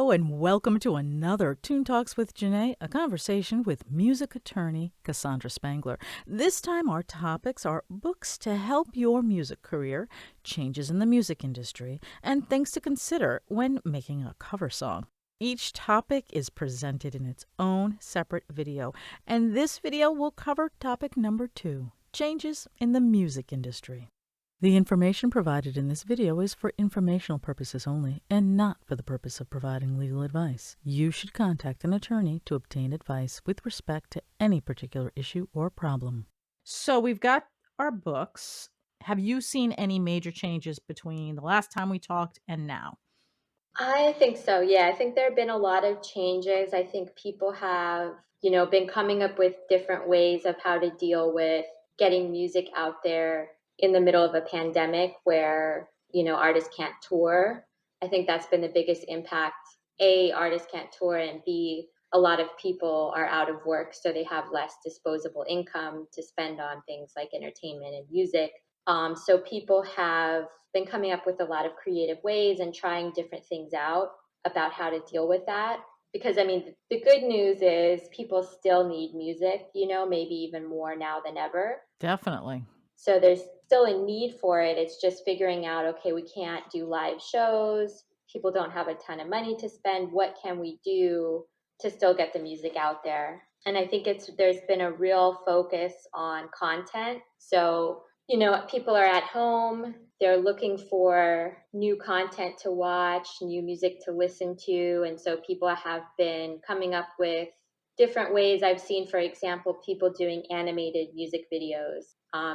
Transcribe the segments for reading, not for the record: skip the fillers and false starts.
Hello and welcome to another Tune Talks with Jeanné, a conversation with music attorney Cassandra Spangler. This time our topics are books to help your music career, changes in the music industry, and things to consider when making a cover song. Each topic is presented in its own separate video, and this video will cover topic number 2, changes in the music industry. The information provided in this video is for informational purposes only and not for the purpose of providing legal advice. You should contact an attorney to obtain advice with respect to any particular issue or problem. So we've got our books. Have you seen any major changes between the last time we talked and now? I think so. Yeah, I think there have been a lot of changes. I think people have, been coming up with different ways of how to deal with getting music out there in the middle of a pandemic where, artists can't tour. I think that's been the biggest impact. A, artists can't tour, and B, a lot of people are out of work, so they have less disposable income to spend on things like entertainment and music. So people have been coming up with a lot of creative ways and trying different things out about how to deal with that. Because I mean, the good news is people still need music, maybe even more now than ever. Definitely. So there's still a need for it. It's just figuring out, okay, we can't do live shows. People don't have a ton of money to spend. What can we do to still get the music out there? And I think there's been a real focus on content. So, people are at home, they're looking for new content to watch, new music to listen to, and so people have been coming up with different ways. I've seen, for example, people doing animated music videos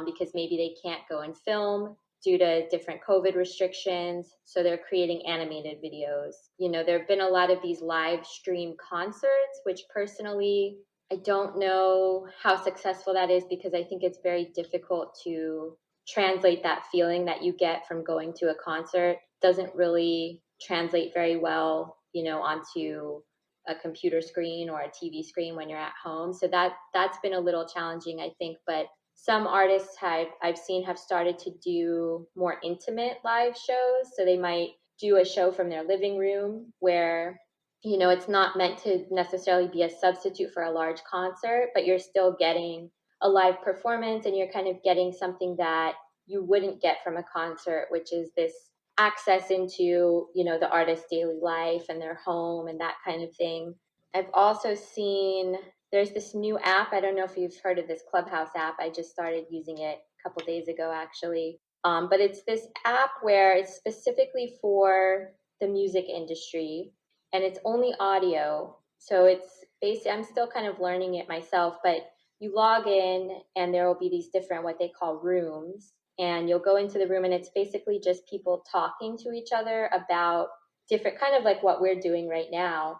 because maybe they can't go and film due to different COVID restrictions. So they're creating animated videos. There have been a lot of these live stream concerts, which personally, I don't know how successful that is because I think it's very difficult to translate that feeling that you get from going to a concert. Doesn't really translate very well, onto a computer screen or a TV screen when you're at home. So that's been a little challenging, I think. But some artists I've seen have started to do more intimate live shows. So they might do a show from their living room where, it's not meant to necessarily be a substitute for a large concert, but you're still getting a live performance and you're kind of getting something that you wouldn't get from a concert, which is this access into, the artist's daily life and their home and that kind of thing. I've also seen there's this new app. I don't know if you've heard of this Clubhouse app. I just started using it a couple days ago, actually. But it's this app where it's specifically for the music industry and it's only audio. So it's basically, I'm still kind of learning it myself, but you log in and there will be these different, what they call rooms. And you'll go into the room and it's basically just people talking to each other about different, kind of like what we're doing right now,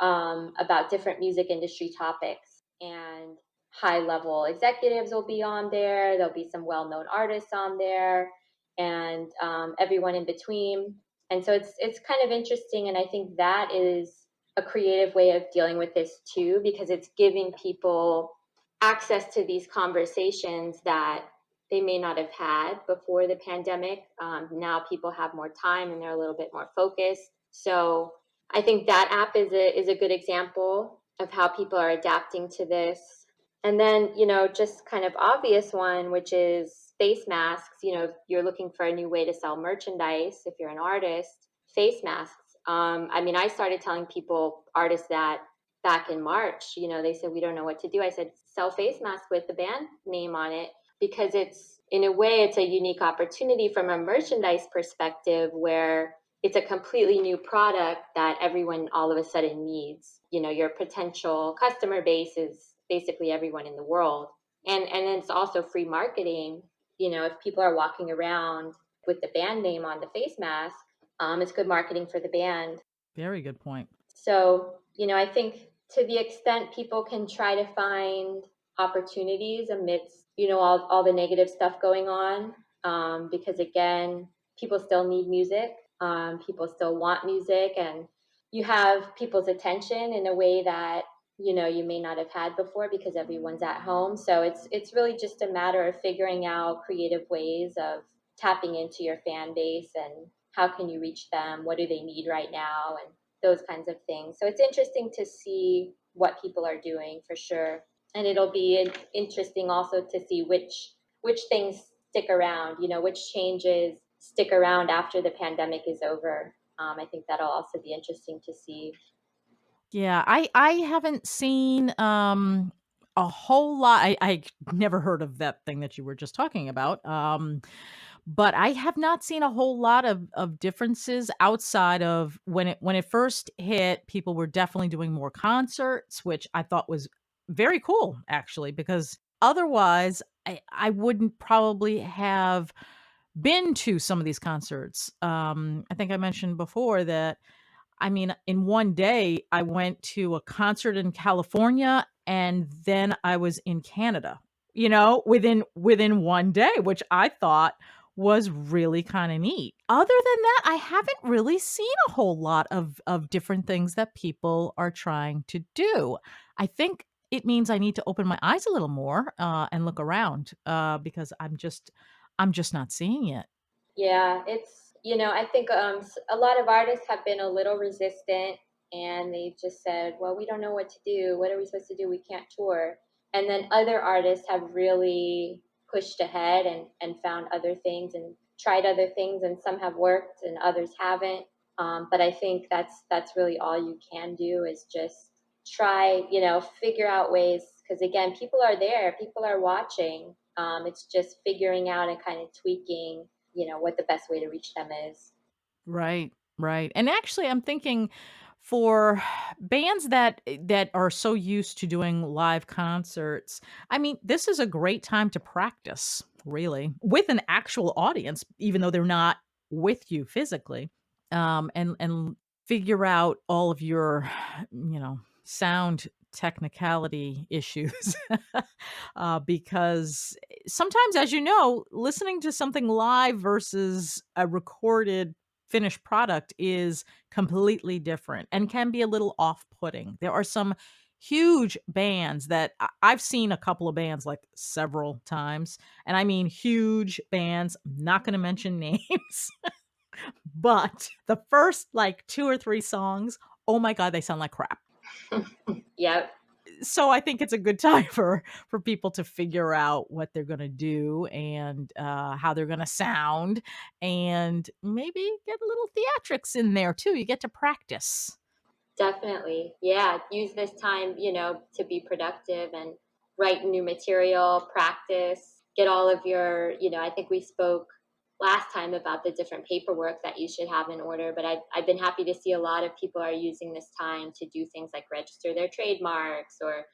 about different music industry topics. And high level executives will be on there. There'll be some well known artists on there, and everyone in between. And so it's kind of interesting, and I think that is a creative way of dealing with this too, because it's giving people access to these conversations that they may not have had before the pandemic. Now people have more time and they're a little bit more focused. So I think that app is a good example of how people are adapting to this. And then, just kind of obvious one, which is face masks. If you're looking for a new way to sell merchandise, if you're an artist, face masks. I mean, I started telling people, artists, that back in March. They said, we don't know what to do. I said, sell face masks with the band name on it, because it's, in a way, it's a unique opportunity from a merchandise perspective where it's a completely new product that everyone all of a sudden needs. Your potential customer base is basically everyone in the world. And it's also free marketing. If people are walking around with the band name on the face mask, it's good marketing for the band. Very good point. So, I think to the extent people can try to find opportunities amidst, all the negative stuff going on, because again, people still need music. People still want music, and you have people's attention in a way that, you may not have had before because everyone's at home. So it's really just a matter of figuring out creative ways of tapping into your fan base and how can you reach them? What do they need right now? And those kinds of things. So it's interesting to see what people are doing for sure. And it'll be interesting also to see which things stick around, which changes stick around after the pandemic is over. I think that'll also be interesting to see. Yeah, I haven't seen, a whole lot. I never heard of that thing that you were just talking about, but I have not seen a whole lot of differences outside of when it first hit, people were definitely doing more concerts, which I thought was very cool, actually, because otherwise, I wouldn't probably have been to some of these concerts. I think I mentioned before that I mean, in one day, I went to a concert in California, and then I was in Canada, within one day, which I thought was really kinda neat. Other than that, I haven't really seen a whole lot of different things that people are trying to do. I think it means I need to open my eyes a little more, and look around, because I'm just not seeing it. Yeah, I think a lot of artists have been a little resistant and they just said, well, we don't know what to do. What are we supposed to do? We can't tour. And then other artists have really pushed ahead and found other things and tried other things, and some have worked and others haven't. But I think that's really all you can do is just try, figure out ways. Because again, people are there, people are watching. It's just figuring out and kind of tweaking what the best way to reach them is. Right, right. And actually, I'm thinking for bands that are so used to doing live concerts, I mean, this is a great time to practice, really, with an actual audience, even though they're not with you physically, and figure out all of your, sound technicality issues, because sometimes, as you know, listening to something live versus a recorded finished product is completely different and can be a little off-putting. There are some huge bands that I've seen a couple of bands like several times, and I mean huge bands. I'm not going to mention names, but the first like 2 or 3 songs, oh my god, they sound like crap. Yep, So I think it's a good time for people to figure out what they're gonna do and, how they're gonna sound, and maybe get a little theatrics in there too. You get to practice. definitely. Yeah, use this time, to be productive and write new material, practice, get all of your, I think we spoke last time about the different paperwork that you should have in order, but I've been happy to see a lot of people are using this time to do things like register their trademarks or,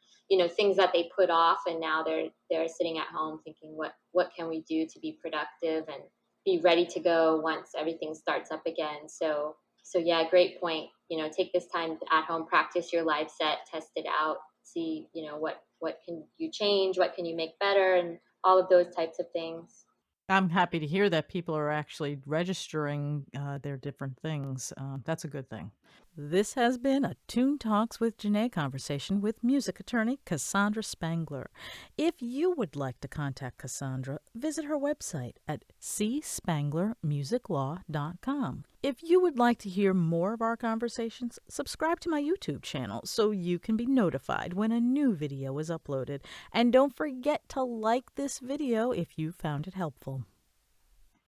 things that they put off, and now they're sitting at home thinking, what can we do to be productive and be ready to go once everything starts up again. So yeah, great point. Take this time at home, practice your live set, test it out, see, what can you change, what can you make better, and all of those types of things. I'm happy to hear that people are actually registering, their different things. That's a good thing. This has been a Tune Talks with Jeanné conversation with music attorney Cassandra Spangler. If you would like to contact Cassandra, visit her website at cspanglermusiclaw.com. If you would like to hear more of our conversations, subscribe to my YouTube channel so you can be notified when a new video is uploaded. And don't forget to like this video if you found it helpful.